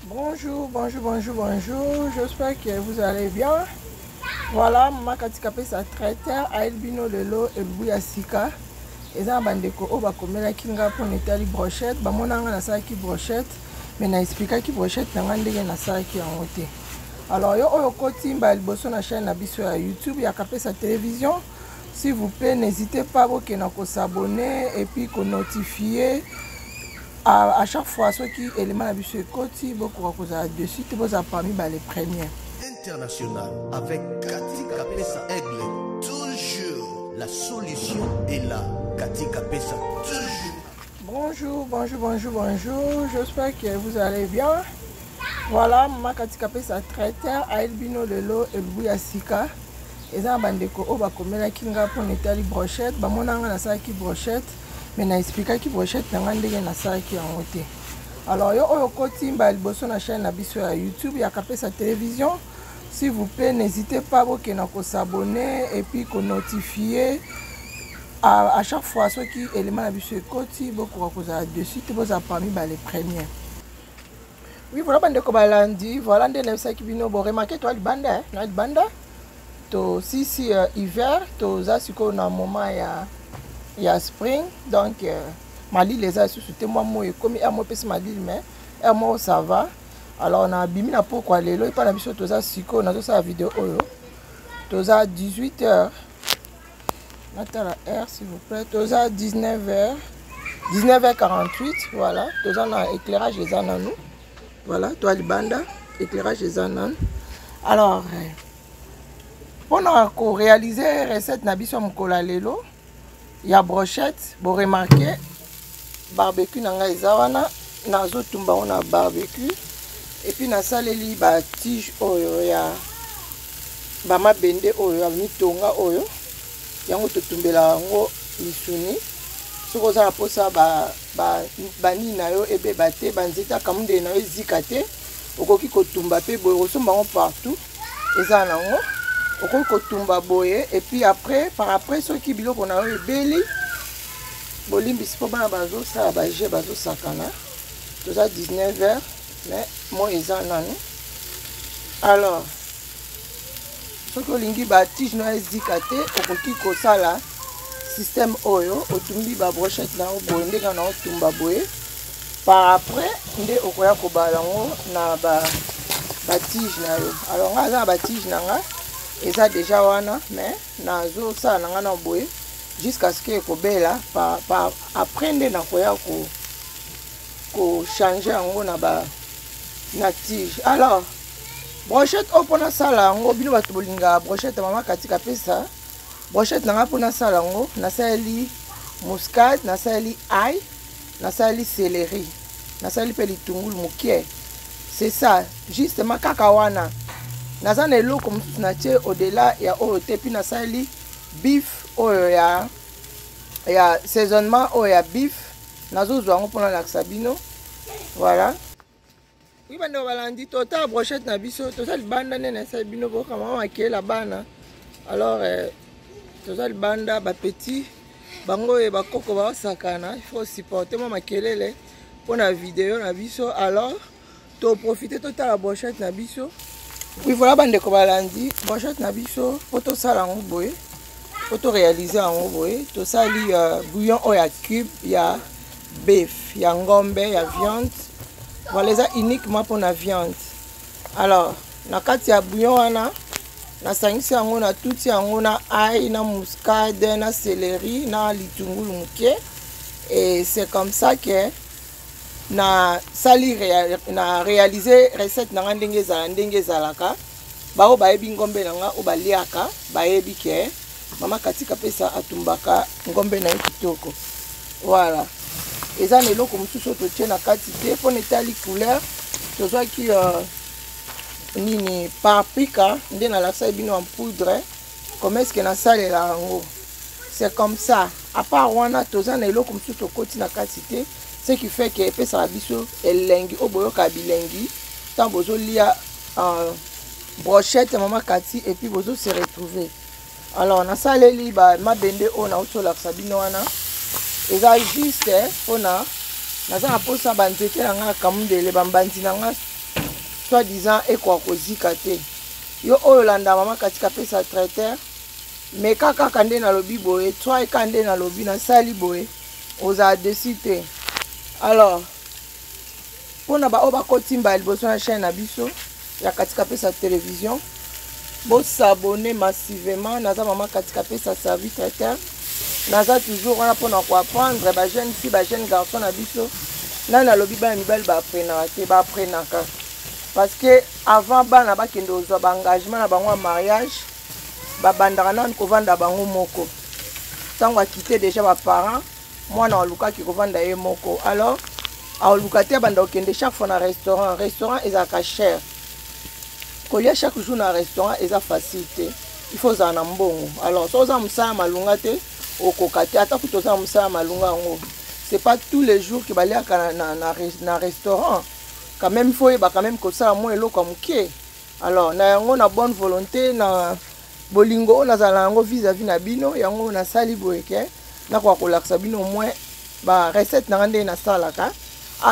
Bonjour, bonjour, bonjour, bonjour. J'espère que vous allez bien. Voilà, maman katika pesa traiteur aelbino lelo ebuya sika. Eza bandeko o bakomela kinga po netali brochette. Bamonanga na saki brochette, mais na expliquer ki brochette na ndenge na saki yango te. Alors yo oyo kotimba liboso na chaîne na biso ya YouTube ya Kapesa télévision. S'il vous plaît, n'hésitez pas à s'abonner et puis à notifier. À chaque fois, ceux qui éléments la vie côté, beaucoup de dessus, vous avez parmi les premiers. International avec Cathy Kapesa Aigle. Toujours la solution est là. Cathy Kapesa, toujours. Bonjour, bonjour, bonjour, bonjour. J'espère que vous allez bien. Voilà, maman Cathy Kapesa traiteur aelbino lelo ebuya sika. Eza bandeko o bakomela kinga po netali brochette. Bamonanga na saki brochette. Mais na expliquer ki brochette na ndenge na saki yango te. Alors yo oyo kotimba liboso na chaîne na biso ya YouTube ya Kapesa télévision. S'il vous plaît, n'hésitez pas à s'abonner et puis à notifier. À chaque fois, ceux qui éléments la biso côté, beaucoup de dessus, vous avez parmi les premiers. Oui, voilà bandeko balandi, voilà ndene sa ki bino bo remarquer toi libanda, na libanda. To si hiver, to za siko na moment ya spring, donc Mali les a sous moi moi comme à moi pesi Mali mais à moi ça va. Alors on a bimi na pourquoi lelo et pas na biso toza siko na ça vidéo oyo. Toza 18h. Attends la heure s'il vous plaît. Toza 19h. 19h48, voilà. Toza na éclairage les ananou. Voilà, toi libanda, éclairage les ananou. Alors pour réaliser recette na biso mokola lelo. Il y a brochette, vous remarquez, barbecue nanga ezawana, nazo tumba on a barbecue, et puis na saleli ba tige oyo ya ba mabende oyo ya mitonga oyo, yango to tumbela yango misuni, soko za posa ba ni na yo ebe bate banzeta kamunde na yo zikate, okoki ko tumba pe boyo osomba ngo partout, eza nango. On kotumba boye et puis après par après ceux qui biloko na yo ebeli bolimbi sipo bana bazo sala baje bazo sakana toza 19h mais moi eza nanu. Alors soki olingi batige na ezika te okoki kosala système oyo otumbi ba brochette na yo boye ndenge na otumba boye par après nde okoya kobala ngo na batige na yo. Alors nga aza batige na nga eza déjà wana mais nazo sala nanga na boye jusqu'à ce que kobela par après nde na koya ko changer yango na na tige. Alors brochette opona sala yango bino bato bolinga brochette mama Cathy Kapesa brochette nanga pona sala yango nasali muscade, nasali ail, nasali céleri, nasali pe litungulu mukie. C'est ça justement kaka wana. Naza na eloko mosusu na tie au-delà ya oyo te pi nasali beef oyo ya saisonnement oyo ya beef nazozwa yango mpona lakisa bino. Voilà. Oui bando balandi tota brochette na biso toza libanda nene nasali bino boka mama makela bana. Alors toza libanda ba petit bango e bakoko ba sakana il faut supporter mama makelele mpona vidéo na biso. Alors to profiter tota la brochette na biso. Oui, voilà, bandeko balandi, brochette na biso, poto sala ngo boye, poto réaliser ngo boye, to sali bouillon o ya cube, ya beef, ya ngombe, ya viande. Voilà, ça uniquement pour la viande. Alors, na kati ya bouillon wana, na sangisi yango na tuti yango na ail, na muscade, na céleri, na litungulu muke. Et c'est comme ça que na sali na réaliser recette na ndenge ezalaka bao bayebi ngombe nanga o baliaka bayebi ke mama Cathy Kapesa atumbaka ngombe na kitoko. Voilà, eza na eloko mosusu totie na kati te po netali couleur tozwaki nini paprika nde na lakisa bino en poudre comme est-ce que na salela yango. C'est comme ça. À part wana toza na eloko mosusu tokoti na kati te. Ce qui fait que pesa biso elengi oboyoka bilengi tant bozo lia brochette mama Cathy et puis bozo se retrouver. Alors na saleli ba mabende o na oso la sabino wana eza juste ona naza na posa banzete nga kamundele bambanzi nga soit disant ekoka kozika te yo oyo landa mama katika pesa traiteur mais kaka nde nalobi boye toi eka nde nalobi nasali boye ozala desi te. Alors mpona baoyo bakotimba liboso na chaîne na biso ya katika pesa télévision bosabone massivement. Naza mama katika pesa servi traiteur, naza toujours wana mpona koapprendre bajeune fille bajeune garçon na biso nani nalobi bana mibali baaprenaka te baaprenaka parce que avant bana bakende ozwa baengagement na bango ya mariage babandaka nani kovanda bango moko ntango akite déjà baparent mwana alukaki kovanda ye moko. Alors aoluka te banda okende chaque fois na restaurant ezalaka cher kolia chaque jour na restaurant eza facile te, il faut ozala na mbongo. Alors so oza mosala malunga te okoka te ata kuta oza mosala malunga yango c'est pas tous les jours que baliaka na restaurant quand même. Il faut yeba quand même kosala mwa eloko ya moke. Alors na yango na bonne volonté na bolingo nazala yango vis-à-vis na bino yango nasali boye ke nakoka kolakisa bino moins ba recette na nde nasalaka.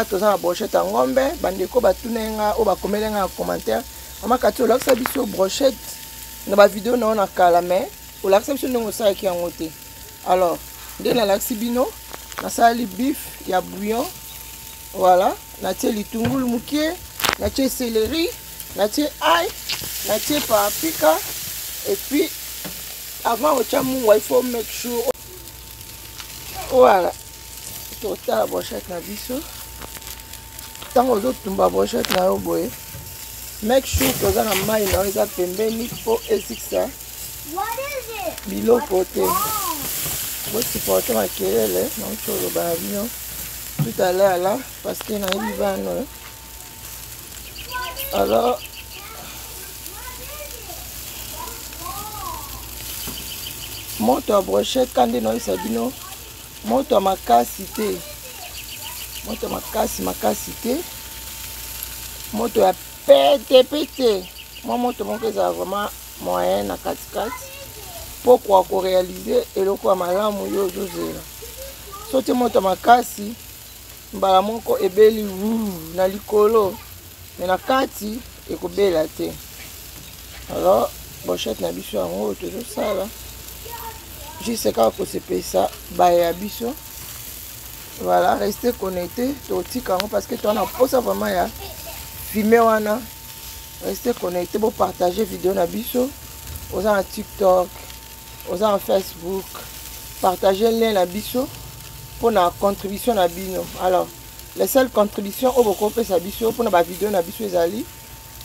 Toza na brochette ya ngombe bandeko batunenga o bakomelenga na commentaire mama kati olakisa biso brochette na ba vidéo na ona kala mais olakisa biso ndenge osalaki yango te. Alors nde nalakisi bino nasali beef ya bouillon, voilà, natie litungulu mukie, natie céleri, natie ail, natie paprika et puis avant otia mungu il faut make sure voilà tota la brochette na biso tango ozotumba brochette na yo boye make sure toza na mai na yo eza pembeni po esikisa biloko te bosiporte makelele naotoloba na bino tout à l'heure là parce que nayebi bano. Alors moto ya brochette kande noyisa bino moto ya makasi te, moto ya makasi te, moto ya pete mwa moto moko ezala vraiment moyen na katikati po kwa korealize eloko ya malamu yo ozozela. So te moto makasi mbala moko ebeli na likolo mais na kati ekobela te. Alors brochette na biso yango tozosala juste kaka kosepesa baye ya biso. Voilà, restez connecté totika yango parce que toana posa vraiment ya filmer wana. Restez connecté pour partager vidéo na biso oza na TikTok, oza na Facebook, partager lien na biso pour na contribution na bino. Alors les seules contributions au boko pesa biso pour na ba vidéo na biso ezali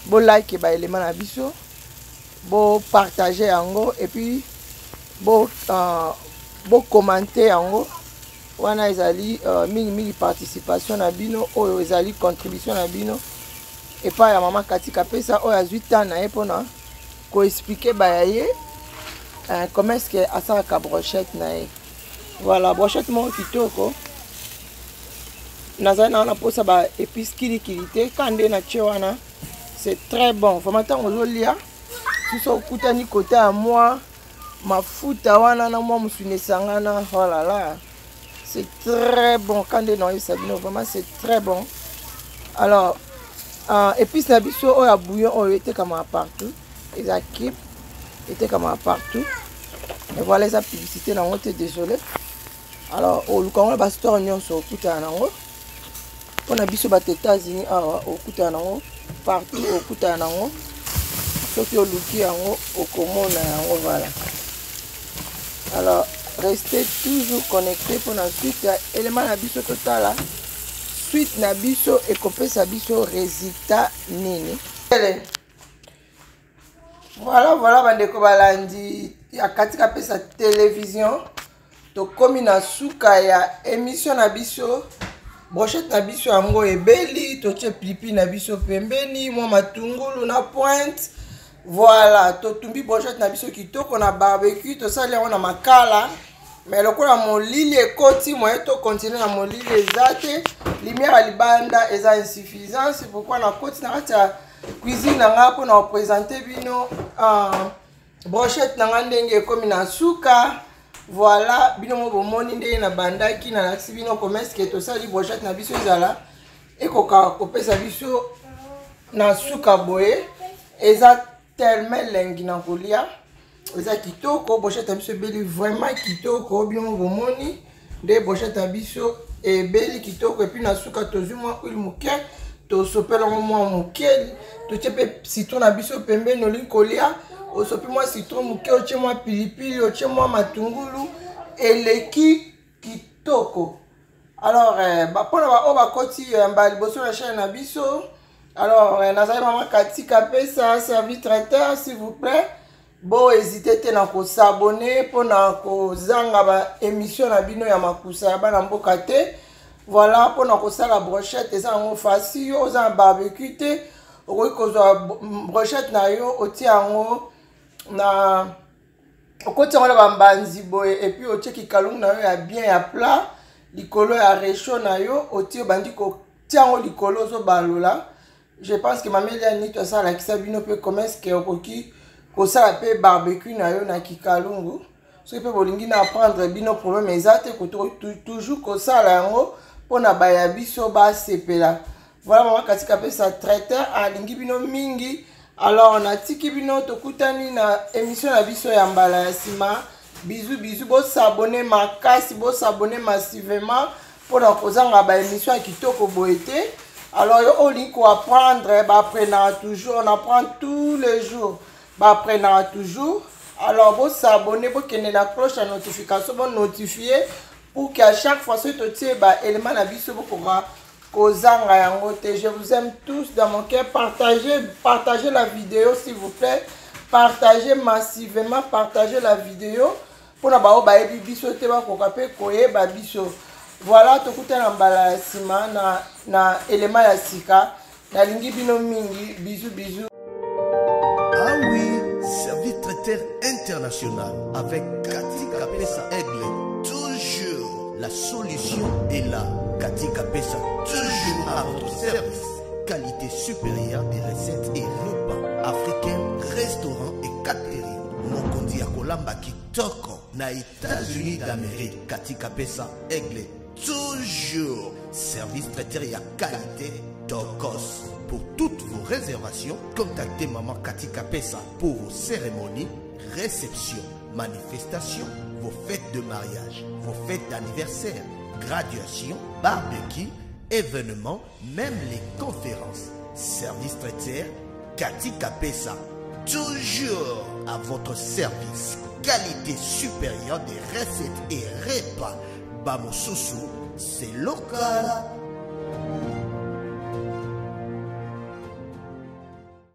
bo like ba élément na biso, bo partager yango et puis bo commenter yango wana ezali mingi participation na bino oyo ezali contribution na bino et pas ya mama katika pesa oyo azwi temps na ye mpona koexplike baya ye comment est-ce que asalaka brochette na ye. Voilà, brochette moko kitoko nazali na wana mposa ba épice kilikili te kande na tie wana c'est très bon vraiment ntango ozolia soso okutani kote ya mwa mafuta wana na mwa musuni esangana, oh là là, c'est très bon kande na oyebisa bino vraiment c'est très bon. Alors épice na biso oyo ya bouillon oyo etekama partout eza kipe etekama partout et voilà eza publicité nango te, désolé. Alors oluka ngo ba store nyonso okutana nango mpona biso bato États-Unis awa okutana nango partout okutana nango soki oluki yango okomona yango. Voilà, alors restez toujours connecté pour la suite ya élément na biso totala suite na biso ekopesa biso résultat nini. Voilà bandeko balandi ya katika pesa télévision tokomi na suka ya émission na biso brochette na biso yango ebeli totie pipi na biso pembeni mwa matungulu na pointe. Voilà, totumbi brochette na biso kitoko na barbecue tosali yango na makala mais lokola molili ekoti moye to continuer na molili eza te, lumière ya libanda eza insuffisant, c'est pourquoi na koti na kati ya cuisine na nga mpona kopresente bino brochette na nga ndenge ekomi na suka. Voilà, bino mo bomoni ndenge na bandaki na lakisi bino comment est-ce que tosali brochette na biso ezala ekoka kopesa biso na suka boye eza tellement lengi na kolia eza kitoko brochette biso beli vraiment kitoko bino bomoni nde brochette biso ebeli kitoko et puis na suka tozwi mwa huile moke tosopela mwa moke totie pe citron na biso pembeni olingi kolia osopi mwa citron moke otie mwa pilipili otie mwa matungulu eleki kitoko. Alors mpona baoyo bakoti liboso na chaîne na biso alors nazali mama Katika Pesa servi traiteur s'il vous plaît bo hésitez te na s'abonner mpona kozanga ba émission na bino ya makusa ya bana mboka te. Voilà mpona kosala brochette eza yango facile oza na barbecue te okoki kozwa brochette na yo otie yango na okoti yango na bambanzi boye et puis otie kikalungu na yo ya bien ya plat likolo ya réchaud na yo otie bandi kotia yango likolo ozobalola. Je pense que mameli ya nito asalakisa bino mpe comment est-ce que okoki kosala mpe barbecue na yo na kikalungu soki mpe bolingi na apprendre bino problème eza te toujours kosala yango mpona baya biso basepela. Voilà mama Katika Pesa traiteur alingi bino mingi. Alors natiki bino tokutani na émission na biso ya mbala ya nsima. Bisous bo s'abonner makasi bo s'abonner massivement mpona kozanga ba émission ya kitoko boye te. Alors yo olingi ko apprendre apprenant toujours, on apprend tous les jours apprenant toujours. Alors bo s'abonner bo kende la cloche à notification bon notifier pour qu'à chaque fois ce totie ba élément na biso bo kozanga yango te. Je vous aime tous dans mon cœur. Partagez la vidéo s'il vous plaît. Partagez massivement, partagez la vidéo pour na bao ba ebi biso te ba kokape koyeba biso. Voilà tokutana mbala sima na élément ya sika na lingi bino mingi. Bisous. Ah oui, service traiteur international avec Katika Pesa Aigle. Toujours la solution est là. Katika Pesa, toujours à votre service. Qualité supérieure des recettes et repas africains, restaurants et catering. Mokondi Akolamba Kitoko, na États-Unis d'Amérique. Katika Pesa Aigle. Toujours service traiteur et à qualité Tokos. Pour toutes vos réservations, contactez Maman Katika Pesa pour vos cérémonies, réceptions, manifestations, vos fêtes de mariage, vos fêtes d'anniversaire, graduation, barbecue, événements, même les conférences. Service traiteur Katika Pesa. Toujours à votre service. Qualité supérieure des recettes et repas. Bamosusu, c'est local.